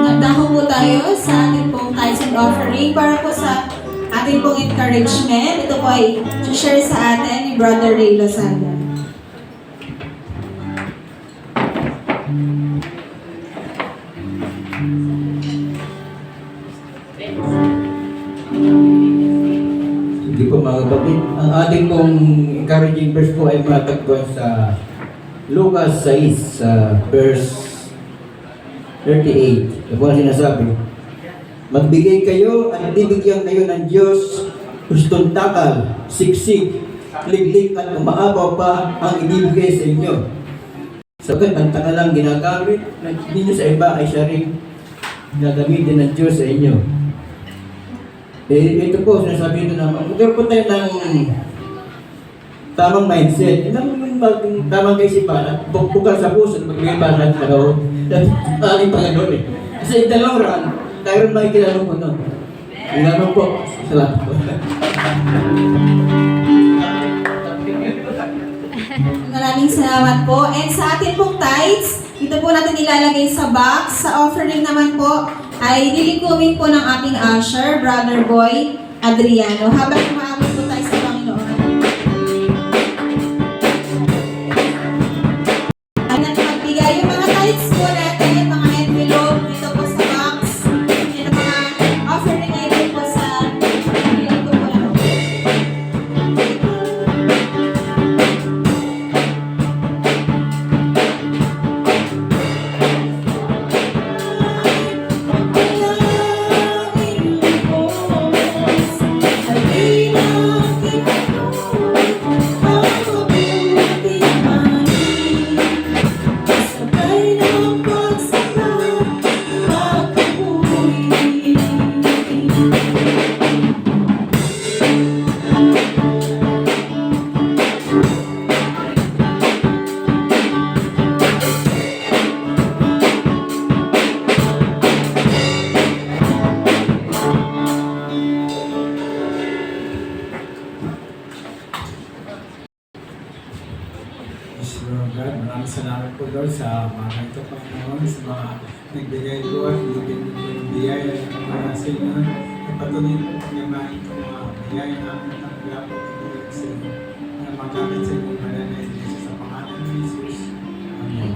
Nagdako po tayo sa ating pong tithes and offering para po sa ating pong encouragement. Ito po ay share sa atin ni Brother Ray Lozada. Hindi po mga kapatid. Ang ating pong encouraging verse po ay matagpuan sa Lucas 6, verse 38. Ito po ang sinasabi. Magbigay kayo at bibigyan kayo ng Diyos, hustong takal, siksik, liglig at umaapaw pa ang ibibigay sa inyo. Sabat ang takalang ginagamit na ninyo sa iba ay siya rin gagamitin ng Diyos sa inyo. Ito po, sinasabi ito naman, magkaroon po tayo ng tamang mindset. Tamang kaisipan at bukal sa puso, magbigay pa sa tao. Aling Panginoon eh. Kasi in the long run, tayo rin makikilala mo nun. Yung naman po, salamat po. Maraming salamat po. And sa ating pong tithes, ito po natin ilalagay sa box. Sa offering naman po, ay lilikumin po ng ating usher, Brother Boy Adriano. Habang umaabot po tayo sa Panginoon. At magbigay yung mga tithes po natin, mga envelope, dito po sa box. Yan ang mga offering item po sa dito po lang. Maraming salamat po Lord sa mga ito Panginoon, sa mga nagbigay po at bigyan po ng biyaya ng mga sa inyo. Ipatuloy po pagyabahin ko mga biyaya namin at wala po ibigay sa inyo na magamit sa inyo para na Jesus sa pangalan ng Jesus. Amen.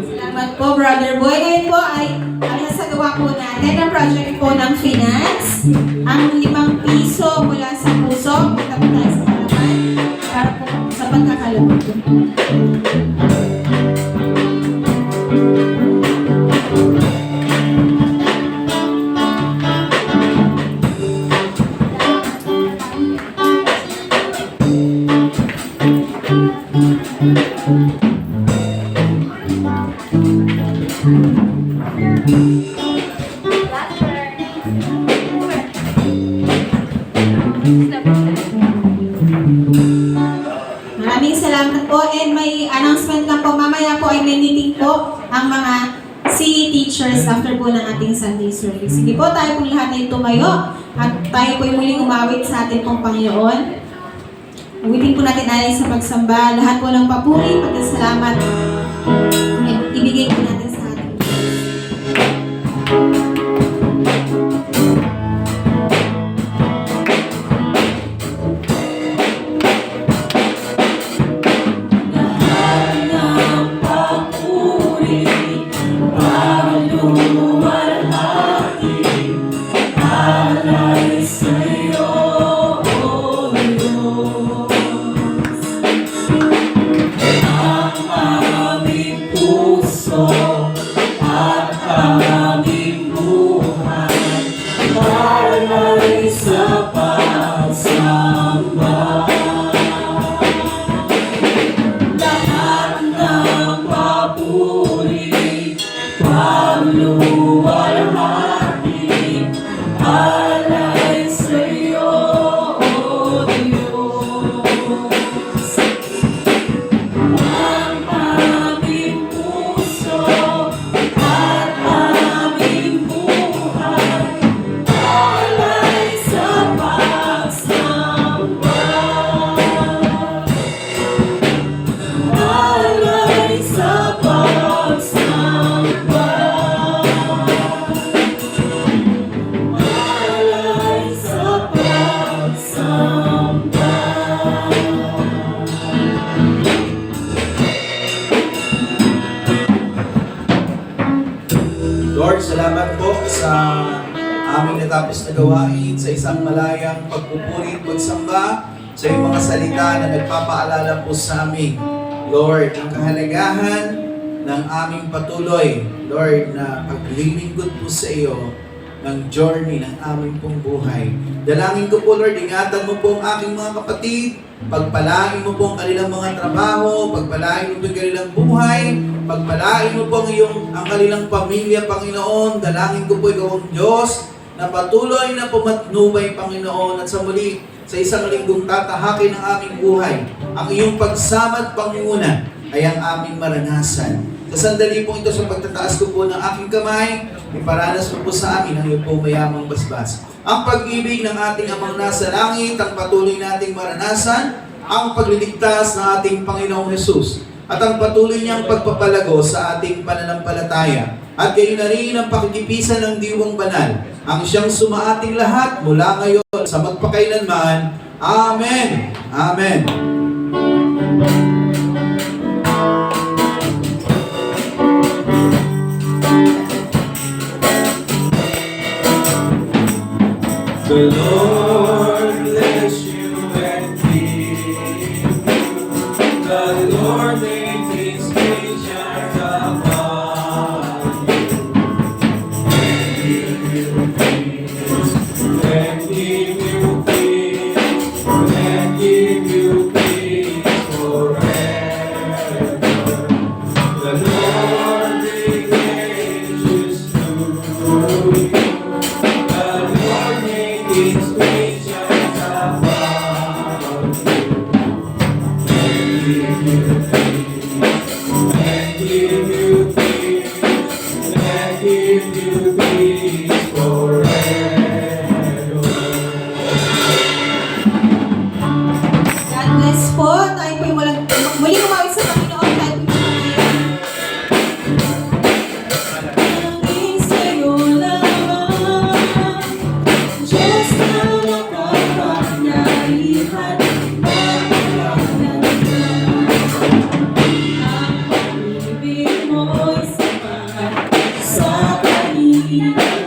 Salamat po, Brother Boy. Ngayon po ay nasagawa po natin ang project po ng finance. Ang 5 piso mula sa puso. Punta po tayo sa harapan para po sa pagkakalabot. Maraming salamat po and may announcement lang po. Mamaya po ay may meeting po ang mga CE teachers after po ng ating Sunday service. Sige po, tayo pong lahat ay tumayo at tayo po ay muling umawit sa ating pong Panginoon. Awitin po natin alay sa pagsamba. Lahat po ng papuri, pagkasalamat, ibigay po natin sa ating Ang aming Lord, salamat po sa aming natapos na gawain, sa isang malayang pagpupuri, pagsamba, sa iyong mga salita na nagpapaalala po sa amin, Lord, ang kahalagahan ng aming patuloy, Lord, na paglilingkod po sa iyo ng journey ng aming pong buhay. Dalangin ko po, Lord, ingatan mo po ang aking mga kapatid, pagpalain mo po ang kanilang mga trabaho, pagpalain mo po ang kanilang buhay, pagpalain mo po ang kanilang pamilya, Panginoon. Dalangin ko po ikaw ang Diyos na patuloy na pumatnubay, Panginoon, at sa muli, sa isang linggong tatahakin ng aming buhay, ang iyong pagsama at pangunguna ay ang aming maranasan. Sa sandali po ito, sa pagtataas ko po ng aking kamay, iparanas mo po sa amin ang iyong po mayamang basbas. Ang pag-ibig ng ating Amang nasa langit, ang patuloy nating maranasan, ang pagliligtas ng ating Panginoong Hesus, at ang patuloy niyang pagpapalago sa ating pananampalataya. At kayo na rin ang pakikipisan ng Diwang Banal, ang siyang sumaating lahat mula ngayon sa magpakailanman. Amen. Amen. The Lord bless you and keep you. The Lord make his face shine upon you and give you peace. And give you peace. And give you peace forever. The Lord be gracious to you. His face shines upon you, and give you peace, and give you peace, and give you peace forever. God bless po. Tayo po'y muli umawit sa Panginoon. Tayo po'y Nanging sa'yo lamang, Diyos na makapangyarihan, makapangyarihan ka. Ang pag-ibig mo'y sapat sa kanila.